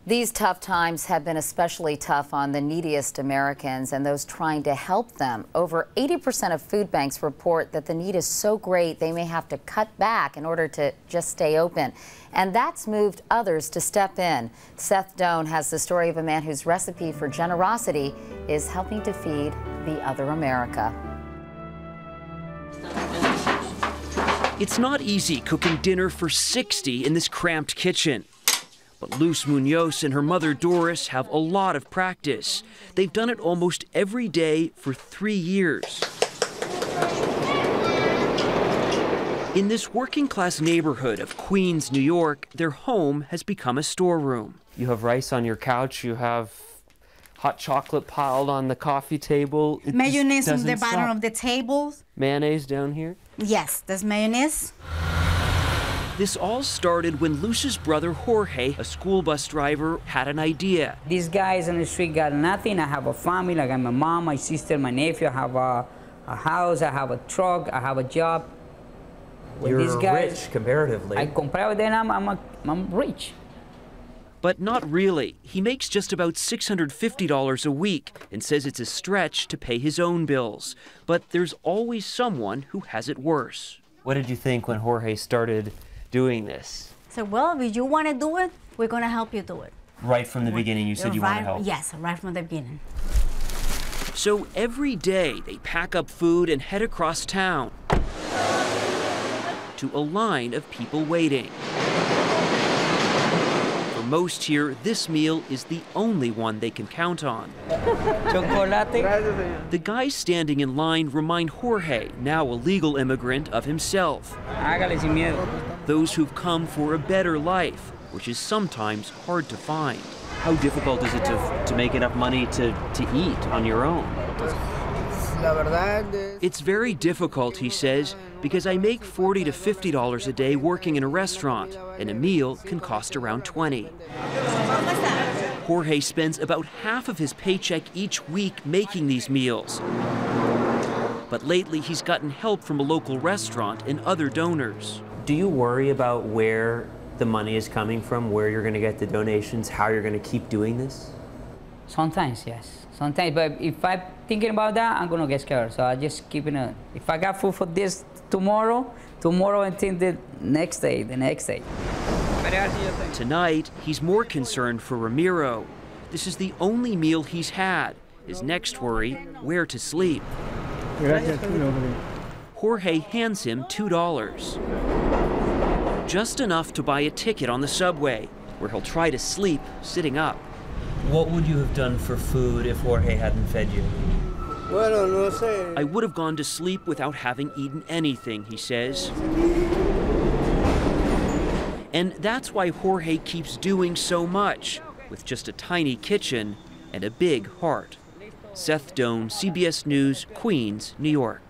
These tough times have been especially tough on the neediest Americans and those trying to help them. Over 80% of food banks report that the need is so great they may have to cut back in order to just stay open. And that's moved others to step in. Seth Doane has the story of a man whose recipe for generosity is helping to feed the other America. It's not easy cooking dinner for 60 in this cramped kitchen. But Luz Munoz and her mother Doris have a lot of practice. They've done it almost every day for 3 years. In this working-class neighborhood of Queens, New York, their home has become a storeroom. You have rice on your couch, you have hot chocolate piled on the coffee table. Mayonnaise on the bottom of the table. Mayonnaise down here? Yes, there's mayonnaise. This all started when Luz's brother Jorge, a school bus driver, had an idea. These guys on the street got nothing. I have a family, I got my mom, my sister, my nephew. I have a house, I have a truck, I have a job. With You're these guys, rich comparatively. I compare with them, I'm rich. But not really. He makes just about $650 a week and says it's a stretch to pay his own bills. But there's always someone who has it worse. What did you think when Jorge started doing this? So, well, if you want to do it, we're going to help you do it. Right from the beginning, you said you want to help? Yes, right from the beginning. So every day, they pack up food and head across town to a line of people waiting. For most here, this meal is the only one they can count on. The guys standing in line remind Jorge, now a legal immigrant, of himself. Those who've come for a better life, which is sometimes hard to find. How difficult is it to make enough money to eat on your own? It's very difficult, he says, because I make $40 to $50 a day working in a restaurant, and a meal can cost around $20. Jorge spends about half of his paycheck each week making these meals. But lately, he's gotten help from a local restaurant and other donors. Do you worry about where the money is coming from, where you're going to get the donations, how you're going to keep doing this? Sometimes, yes. Sometimes, but if I'm thinking about that, I'm going to get scared. So I just keep it. If I got food for this tomorrow, and think the next day. Tonight, he's more concerned for Ramiro. This is the only meal he's had. His next worry, where to sleep. Jorge hands him $2. Just enough to buy a ticket on the subway, where he'll try to sleep sitting up. What would you have done for food if Jorge hadn't fed you? I would have gone to sleep without having eaten anything, he says. And that's why Jorge keeps doing so much, with just a tiny kitchen and a big heart. Seth Doane, CBS News, Queens, New York.